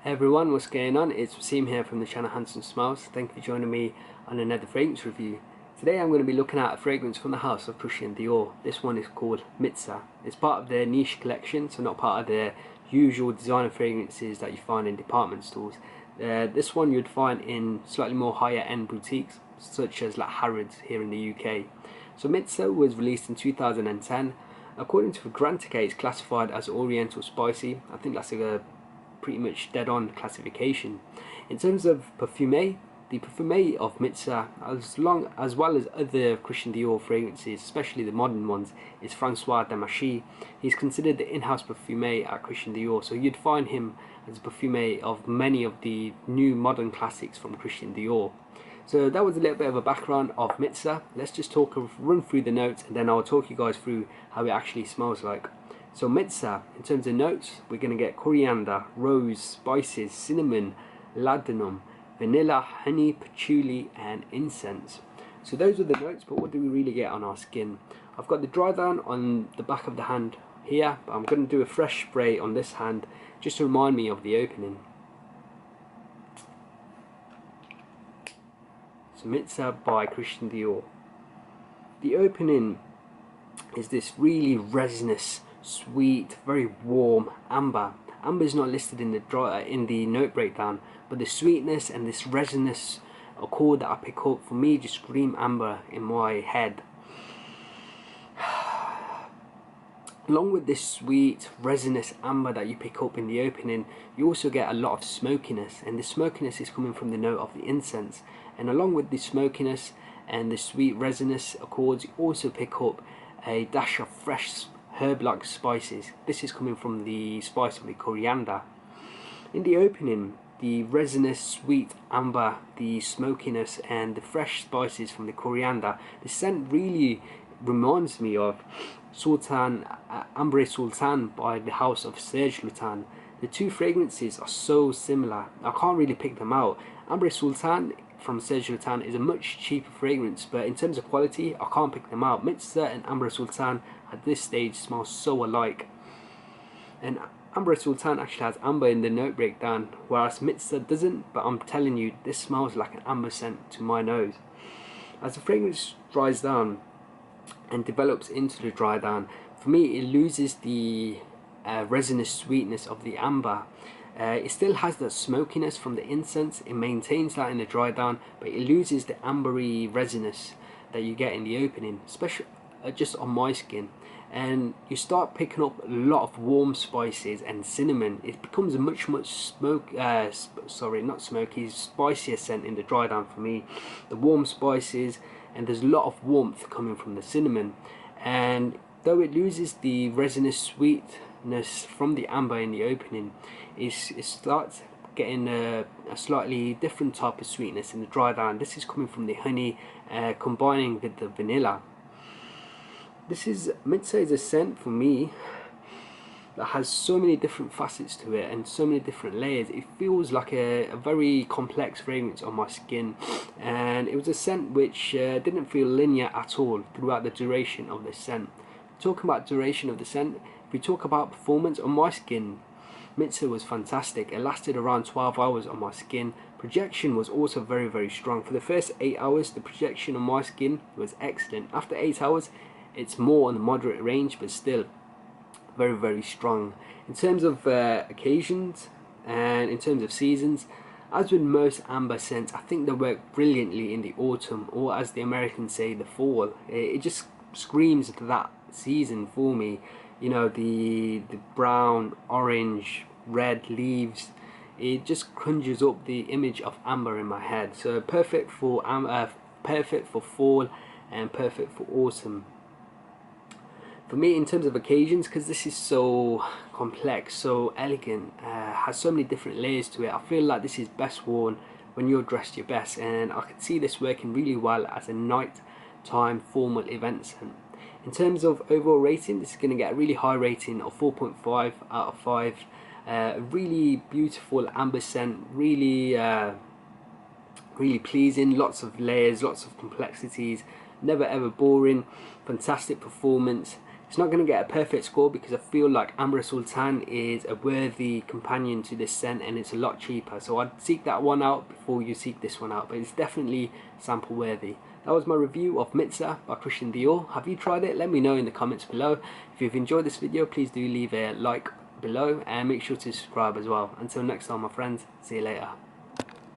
Hey everyone, what's going on? It's Waseem here from the channel Handsome Smiles. Thank you for joining me on another fragrance review. Today I'm going to be looking at a fragrance from the house of Christian Dior. This one is called Mitzah. It's part of their niche collection, so not part of their usual designer fragrances that you find in department stores. This one you'd find in slightly more higher end boutiques, such as like Harrods here in the UK. So Mitzah was released in 2010. According to Fragrantica, it's classified as Oriental Spicy. I think that's a pretty much dead on classification. In terms of perfume, the perfume of Mitzah, as well as other Christian Dior fragrances, especially the modern ones, is Francois Demachy. He's considered the in-house perfume at Christian Dior, so you'd find him as a perfume of many of the new modern classics from Christian Dior. So that was a little bit of a background of Mitzah. Let's just run through the notes, and then I'll talk you guys through how it actually smells like. So Mitzah, in terms of notes, we're going to get coriander, rose, spices, cinnamon, laudanum, vanilla, honey, patchouli and incense. So those are the notes, but what do we really get on our skin? I've got the dry down on the back of the hand here, but I'm going to do a fresh spray on this hand just to remind me of the opening. So Mitzah by Christian Dior. The opening is this really resinous, sweet, very warm amber. Amber is not listed in the note breakdown, but the sweetness and this resinous accord that I pick up, for me, just scream amber in my head. Along with this sweet, resinous amber that you pick up in the opening, you also get a lot of smokiness, and the smokiness is coming from the note of the incense. And along with the smokiness and the sweet resinous accords, you also pick up a dash of fresh herb-like spices. This is coming from the spice of the coriander. In the opening, the resinous, sweet amber, the smokiness and the fresh spices from the coriander, the scent really reminds me of Sultan, Ambre Sultan by the house of Serge Lutens. The two fragrances are so similar, I can't really pick them out. Ambre Sultan from Serge Lutens is a much cheaper fragrance, but in terms of quality, I can't pick them out. Mitzah and Ambre Sultan at this stage smell so alike. And Ambre Sultan actually has amber in the note breakdown, whereas Mitzah doesn't, but I'm telling you, this smells like an amber scent to my nose. As the fragrance dries down and develops into the dry down, for me it loses the resinous sweetness of the amber. It still has that smokiness from the incense, it maintains that in the dry down, but it loses the ambery resinous that you get in the opening, especially just on my skin. And you start picking up a lot of warm spices and cinnamon. It becomes a much spicier scent in the dry down for me. The warm spices, and there's a lot of warmth coming from the cinnamon. And though it loses the resinous sweetness from the amber in the opening, it starts getting a slightly different type of sweetness in the dry down. This is coming from the honey combining with the vanilla. Mitzah is a scent for me that has so many different facets to it and so many different layers. It feels like a very complex fragrance on my skin, and it was a scent which didn't feel linear at all throughout the duration of this scent. Talking about duration of the scent, if we talk about performance on my skin, Mitzah was fantastic. It lasted around 12 hours on my skin. Projection was also very, very strong. For the first 8 hours, the projection on my skin was excellent. After 8 hours, it's more on the moderate range, but still very, very strong. In terms of occasions and in terms of seasons, as with most amber scents, I think they work brilliantly in the autumn, or as the Americans say, the fall. It just screams that season for me. You know, the brown, orange, red leaves. It just conjures up the image of amber in my head. So perfect for fall and perfect for autumn. For me, in terms of occasions, because this is so complex, so elegant, has so many different layers to it, I feel like this is best worn when you're dressed your best, and I could see this working really well as a night-time formal event scent. In terms of overall rating, this is going to get a really high rating of 4.5 out of 5. Really beautiful amber scent, really pleasing, lots of layers, lots of complexities, never ever boring, fantastic performance. It's not going to get a perfect score because I feel like Amber Sultan is a worthy companion to this scent and it's a lot cheaper. So I'd seek that one out before you seek this one out, but it's definitely sample worthy. That was my review of Mitzah by Christian Dior. Have you tried it? Let me know in the comments below. If you've enjoyed this video, please do leave a like below and make sure to subscribe as well. Until next time, my friends, see you later.